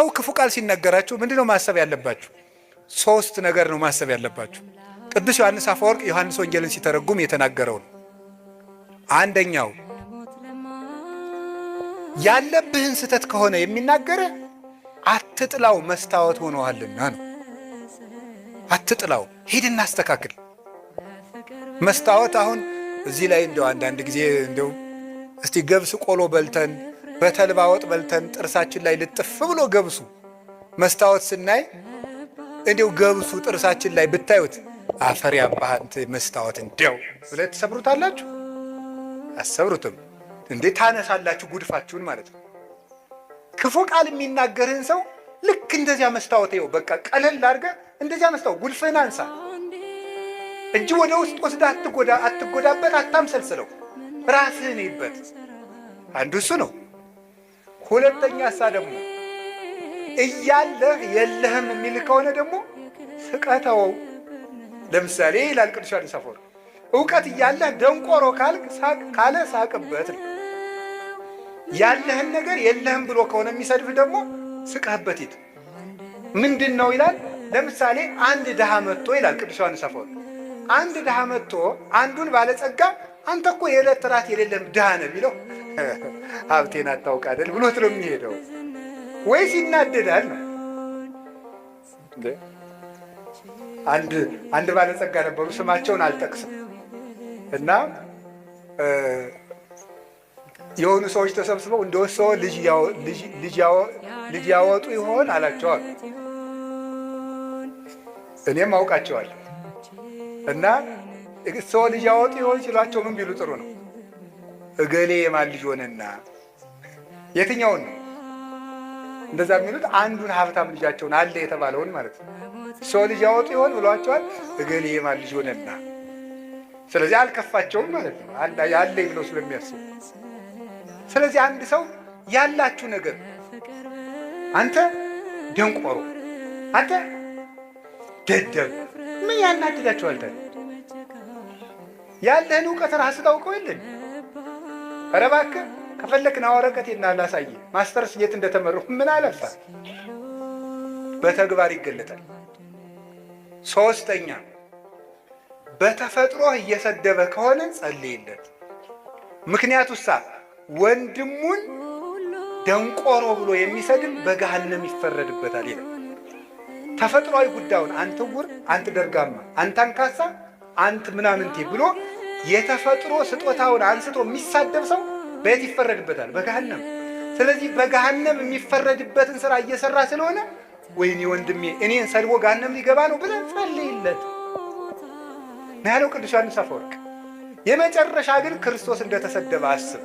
ሰው ክፉ ቃል ሲነገራችሁ ምንድነው ማሰብ ያለባችሁ? ሶስት ነገር ነው ማሰብ ያለባችሁ። ቅዱስ ዮሐንስ አፈወርቅ ዮሐንስ ወንጌልን ሲተረጉም የተናገረው ነው። አንደኛው ያለብህን ስተት ከሆነ የሚናገረ አትጥላው መስታወት ሆነዋልና ነው። አትጥላው፣ ሂድና አስተካክል። መስታወት አሁን እዚህ ላይ እንደው አንዳንድ ጊዜ እንደው እስቲ ገብስ ቆሎ በልተን በተልባ ወጥ በልተን ጥርሳችን ላይ ልጥፍ ብሎ ገብሱ መስታወት ስናይ እንደው ገብሱ ጥርሳችን ላይ ብታዩት አፈር ያባህንት መስታወት እንደው ብለ ተሰብሩታላችሁ? አሰብሩትም እንዴ? ታነሳላችሁ ጉድፋችሁን ማለት ነው። ክፉ ቃል የሚናገርህን ሰው ልክ እንደዚያ መስታወት ይኸው በቃ ቀለል አድርገህ እንደዚያ መስታወት ጉድፍህን አንሳ። እጅ ወደ ውስጥ ወስደህ አትጎዳበት፣ አታምሰልስለው፣ ራስህን ይበት። አንዱ እሱ ነው። ሁለተኛ እሳ ደግሞ እያለህ የለህም የሚል ከሆነ ደግሞ ስቀተወው። ለምሳሌ ይላል ቅዱስ ዮሐንስ አፈወርቅ እውቀት እያለህ ደንቆሮ ካለ ሳቅበት ነው። ያለህን ነገር የለህም ብሎ ከሆነ የሚሰድብህ ደግሞ ስቀህበት ሂድ። ምንድን ነው ይላል? ለምሳሌ አንድ ድሃ መጥቶ ይላል ቅዱስ ዮሐንስ አፈወርቅ አንድ ድሃ መጥቶ አንዱን ባለጸጋ አንተ እኮ የዕለት ራት የሌለም ድሃ ነህ ቢለው ሀብቴን አታውቅ አይደል ብሎት ነው የሚሄደው። ወይስ ይናደዳል ነው። አንድ ባለጸጋ ነበሩ፣ ስማቸውን አልጠቅስም እና የሆኑ ሰዎች ተሰብስበው እንደወሰው ልጅ ያወጡ ይሆን አላቸዋል። እኔም አውቃቸዋለሁ። እና ሰው ልጅ ያወጡ ይሆን ሲሏቸው ምን ቢሉ ጥሩ ነው? እገሌ የማን ልጅ ሆነና። የትኛውን ነው እንደዛ የሚሉት? አንዱን ሀብታም ልጃቸውን አለ የተባለውን ማለት ነው። ሰው ልጅ ያወጡ ይሆን ብሏቸዋል። እገሌ የማን ልጅ ሆነና። ስለዚህ አልከፋቸውም ማለት ነው፣ ያለኝ ብለው ስለሚያስቡ። ስለዚህ አንድ ሰው ያላችሁ ነገር አንተ ደንቆሮ፣ አንተ ደደብ ምን ያናድዳችኋል? ያለህን እውቀት ራስህ ታውቀው የለን? ኧረ እባክህ ከፈለክና ወረቀቴና ላሳይህ ማስተርስ የት እንደተመረሁ ምን አለፋ። በተግባር ይገለጣል። ሶስተኛ በተፈጥሮ እየሰደበ ከሆነ ጸልይለት። ምክንያቱሳ ወንድሙን ደንቆሮ ብሎ የሚሰድብ በገሃነም ይፈረድበታል ይላል። ተፈጥሯዊ ጉዳዩን አንተ ውር፣ አንተ ደርጋማ፣ አንተ አንካሳ፣ አንተ ምናምንቴ ብሎ የተፈጥሮ ስጦታውን አንስቶ የሚሳደብ ሰው በየት ይፈረድበታል? በገሃነም። ስለዚህ በገሃነም የሚፈረድበትን ስራ እየሰራ ስለሆነ ወይኔ ወንድሜ እኔን ሰድቦ ገሃነም ሊገባ ነው ብለን ጸልይለት ነው ያለው ቅዱስ ዮሐንስ አፈወርቅ። የመጨረሻ ግን ክርስቶስ እንደተሰደበ አስብ።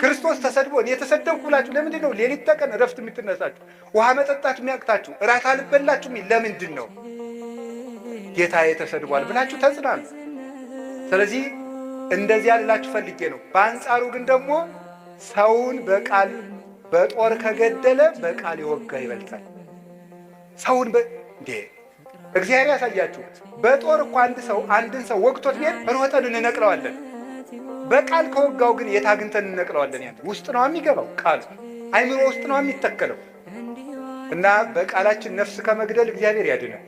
ክርስቶስ ተሰድቦ እኔ የተሰደብኩ ብላችሁ ለምንድን ነው ሌሊት ተቀን እረፍት የምትነሳችሁ? ውሃ መጠጣት የሚያቅታችሁ? እራት አልበላችሁ? ለምንድን ነው? ጌታዬ ተሰድቧል ብላችሁ ተጽናኑ። ስለዚህ እንደዚያ ልላችሁ ፈልጌ ነው። በአንጻሩ ግን ደግሞ ሰውን በቃል በጦር ከገደለ በቃል የወጋ ይበልጣል። ሰውን እንዴ እግዚአብሔር ያሳያችሁ። በጦር እኮ አንድን ሰው ወግቶት ቢሄድ ሮጠን እንነቅለዋለን። በቃል ከወጋው ግን የት አግኝተን እንነቅለዋለን? ያን ውስጥ ነው የሚገባው፣ ቃሉ አይምሮ ውስጥ ነው የሚተከለው። እና በቃላችን ነፍስ ከመግደል እግዚአብሔር ያድነን።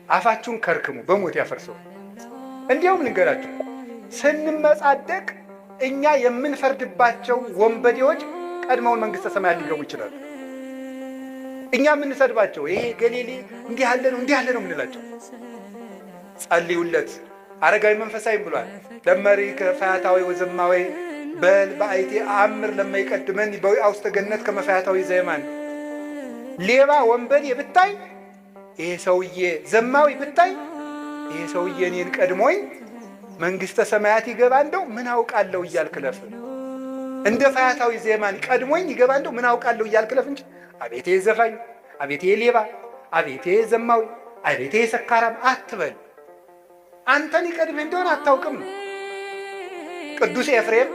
አፋችሁን ከርክሙ በሞት ያፈርሰው። እንዲያውም ልንገራችሁ፣ ስንመጻደቅ እኛ የምንፈርድባቸው ወንበዴዎች ቀድመውን መንግሥተ ሰማያት ሊገቡ ይችላሉ። እኛ የምንሰድባቸው ይሄ ገሌሌ እንዲህ ያለ ነው የምንላቸው። ጸልዩለት። አረጋዊ መንፈሳዊም ብሏል። ለመሪ ከፈያታዊ ወዘማዊ በል በአይቴ አምር ለማይቀድመን በውስተ ገነት ከመፈያታዊ ዘየማን። ሌባ ወንበዴ ብታይ ይሄ ሰውዬ፣ ዘማዊ ብታይ ይሄ ሰውዬ እኔን ቀድሞኝ መንግሥተ ሰማያት ይገባ እንደው ምን አውቃለሁ እያልክ ለፍ። እንደ ፈያታዊ ዘየማን ቀድሞኝ ይገባ እንደው ምን አውቃለሁ እያልክ ለፍ እንጂ አቤቴ ዘፋኝ፣ አቤቴ ሌባ፣ አቤቴ ዘማዊ፣ አቤቴ ሰካራም አትበል። አንተን ይቀድምህ እንደሆነ አታውቅም። ቅዱስ ኤፍሬም